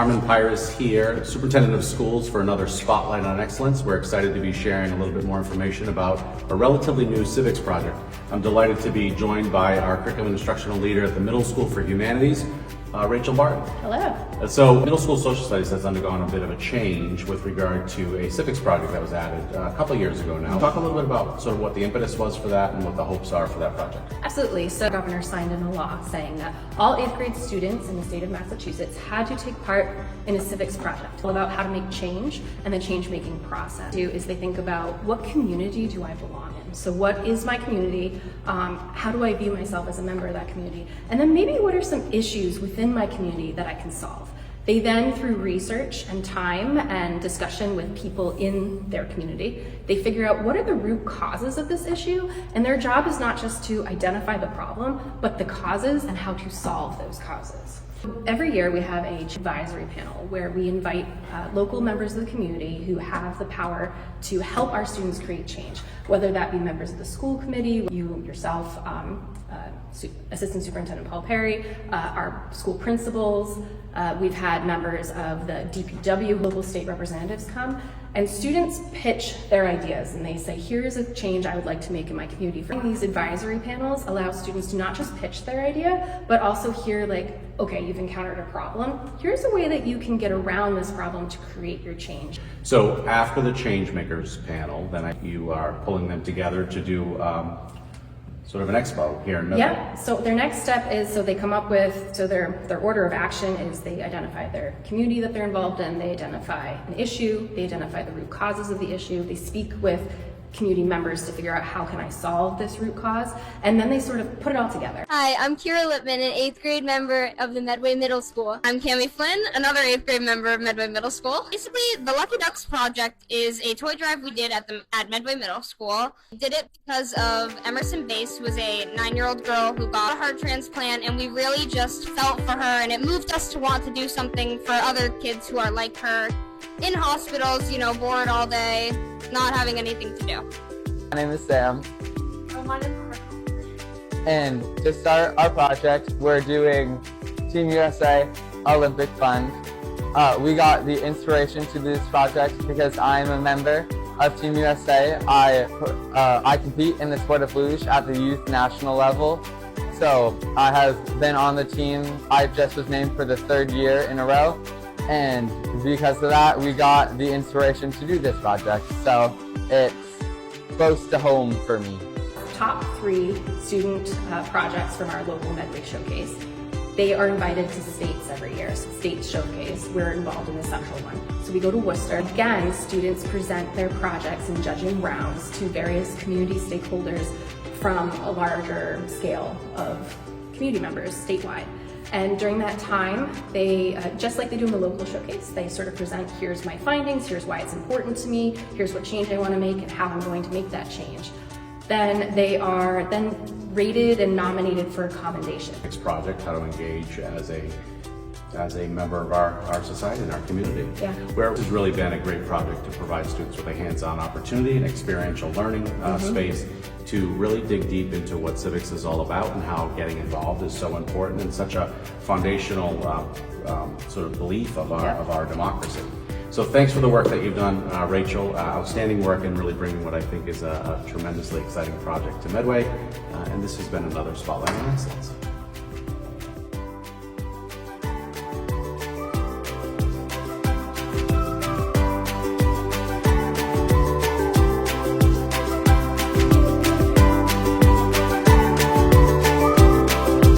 Armin Pyrus here, Superintendent of Schools, for another Spotlight on Excellence. We're excited to be sharing a little bit more information about a relatively new civics project. I'm delighted to be joined by our curriculum instructional leader at the Middle School for Humanities, Rachel Barton. Hello. So middle school social studies has undergone a bit of a change with regard to a civics project that was added a couple years ago now. Talk a little bit about sort of what the impetus was for that and what the hopes are for that project. Absolutely. So the governor signed in a law saying that all 8th grade students in the state of Massachusetts had to take part in a civics project, all about how to make change and the change-making process. Is they think about what community do I belong in? So what is my community? How do I view myself as a member of that community? And then maybe what are some issues within my community that I can solve? They then, through research and time and discussion with people in their community, they figure out what are the root causes of this issue, and their job is not just to identify the problem, but the causes and how to solve those causes. Every year we have an advisory panel where we invite local members of the community who have the power to help our students create change, whether that be members of the school committee, you yourself, Assistant Superintendent Paul Perry, our school principals. We've had members of the DPW, local state representatives come, and students pitch their ideas and they say, here's a change I would like to make in my community. These advisory panels allow students to not just pitch their idea, but also hear like, okay, you've encountered a problem. Here's a way that you can get around this problem to create your change. So after the Changemakers panel, then you are pulling them together to do sort of an expo here in Midway. Yeah, so their next step is, so they come up with, so their order of action is they identify their community that they're involved in, they identify an issue, they identify the root causes of the issue, they speak with community members to figure out how can I solve this root cause, and then they sort of put it all together. Hi, I'm Kira Lippman, an 8th grade member of the Medway Middle School. I'm Cami Flynn, another 8th grade member of Medway Middle School. Basically, the Lucky Ducks project is a toy drive we did at Medway Middle School. We did it because of Emerson Bass, who was a 9-year-old girl who got a heart transplant, and we really just felt for her, and it moved us to want to do something for other kids who are like her, in hospitals, you know, bored all day, not having anything to do. My name is Sam. My name is Chris. And to start our project, we're doing Team USA Olympic Fund. We got the inspiration to do this project because I'm a member of Team USA. I compete in the sport of luge at the youth national level. So I have been on the team. I just was named for the 3rd year in a row. And because of that, we got the inspiration to do this project. So it's close to home for me. Top 3 student projects from our local Medway Showcase. They are invited to states every year. So state showcase, we're involved in the central one. So we go to Worcester. Again, students present their projects in judging rounds to various community stakeholders from a larger scale of community members statewide. And during that time, they, just like they do in the local showcase, they sort of present, here's my findings, here's why it's important to me, here's what change I want to make and how I'm going to make that change. Then they are then rated and nominated for a commendation. Civics project, how to engage as a member of our society and our community. Yeah. Where it has really been a great project to provide students with a hands-on opportunity and experiential learning space to really dig deep into what civics is all about and how getting involved is so important and such a foundational sort of belief of our democracy. So thanks for the work that you've done, Rachel. Outstanding work in really bringing what I think is a tremendously exciting project to Medway. And this has been another Spotlight on Excellence.